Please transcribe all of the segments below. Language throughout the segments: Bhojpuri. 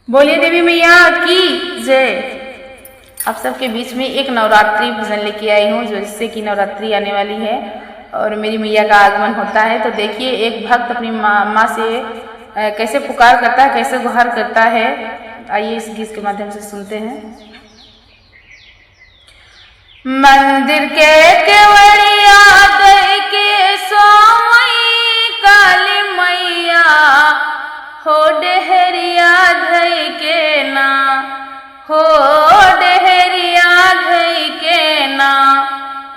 बोलिए देवी मैया की जय। आप सबके बीच में एक नवरात्रि भजन लेके आई हूँ, जो जिससे कि नवरात्रि आने वाली है और मेरी मैया का आगमन होता है। तो देखिए एक भक्त अपनी माँ से कैसे पुकार करता है, कैसे गुहार करता है। आइए इस गीत के माध्यम से सुनते हैं। मंदिर के केवड़िया दे के सोई काली मैया हो डेहरिया धई के ना, हो डेहरिया धई के ना।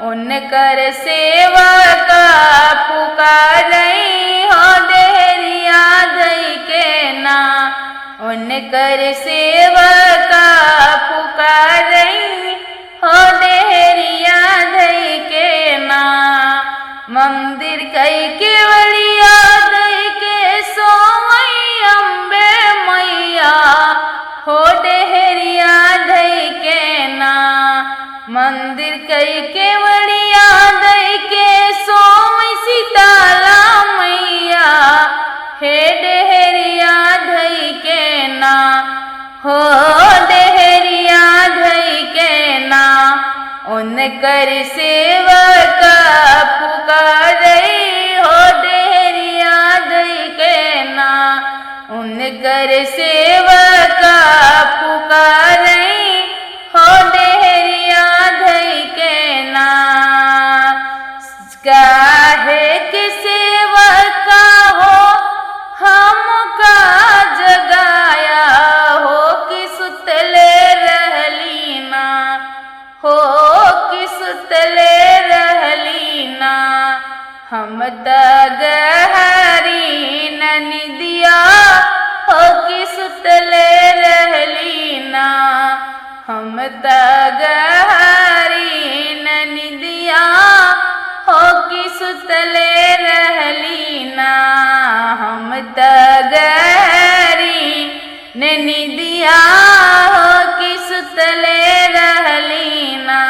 उनकर सेवा का पुकारई हो डेहरिया धई के ना, उनकर सेवा का पुकारई हो डेहरिया धई के ना। मंदिर कई केवड़िया दई के सोई अम्बे मैया हो डेहरिया धई के ना। मंदिर कई केवड़िया दई के सोई सीताला मैया हे डेहरिया धई के ना, हो डेहरिया धई के ना। उनकर सेवा का पुकारई हो डेहरिया धई के ना, उनकर सेवा का पुकारई हो डेहरिया धई के ना। काहे के सेवा का हो हमका जगाया हो कि सुतले रहली ना, हो कि सुतले रहली ना। हम गहरी ननिदिया हो कि सुतले रहली ना। हम गहरी ननिदिया हो कि सुतले रहली ना। हम गहरी ननिदिया हो कि सुतले रहली ना।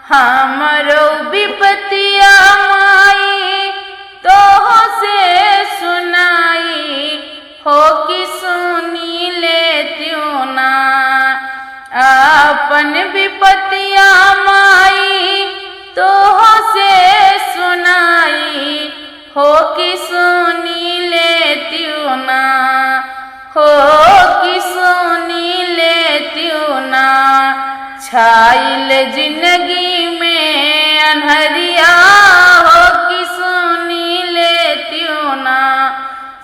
हमरो विपतिया माई तोह से सुनाई हो कि सुनी लेत्यूं ना। अपन विपतिया माई तोह से सुनाई हो कि सुनी लेत्यूं ना, हो कि सुनी लेत्यूं ना। छाइल जिंदगी में अनहरिया हो कि सुनी लेत्यूं ना।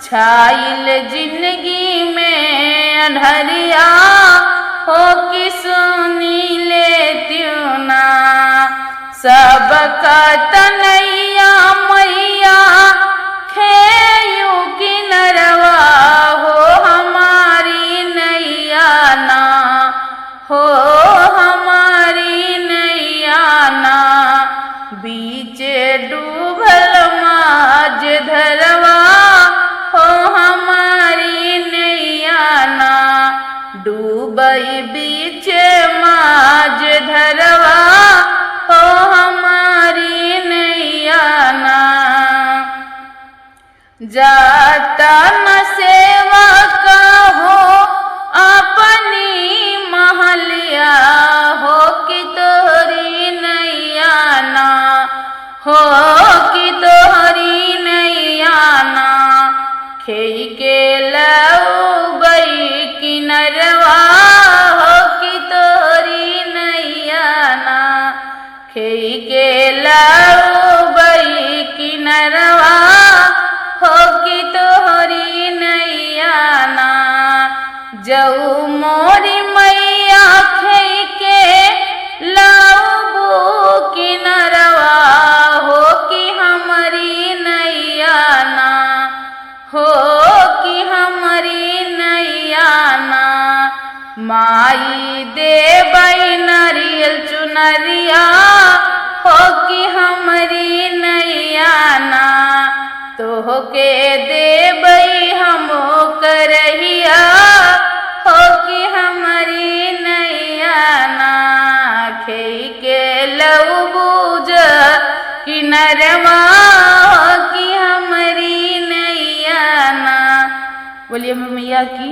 छाइल जिंदगी में अनहरिया हो कि सुनी लेत्यूं ना। सबका तनैया मैया खेयू कि नरवा हो हमारी नैया ना, हो हमारी नैया ना। बीच डूबल माज धरवा हो हमारी नैया ना। डूबई बीच माज धरवा हो हमारी नैया ना। जाता न सेवा का हो अपनी महलिया हो कि तोहरी नैया ना, हो कि तोहरी नैया ना। खेई के लऊबई किनरवा हो कि तोहरी नैया ना। खेई के लऊबई किनरवा हो कि तोहरी नैया ना। जऊ मोरी मैया खेई के लऊबू किनरवा हो कि हमारी नैया ना, हो कि हमारी नैया ना। माई देबई नारियल चुनरिया हो कि हमारी नैया ना। तोह के देबई हम करहिया हो कि हमारी नैया ना। खेई के लऊबूज किनरवा हो कि हमारी नैया ना। बोलिए मैया की।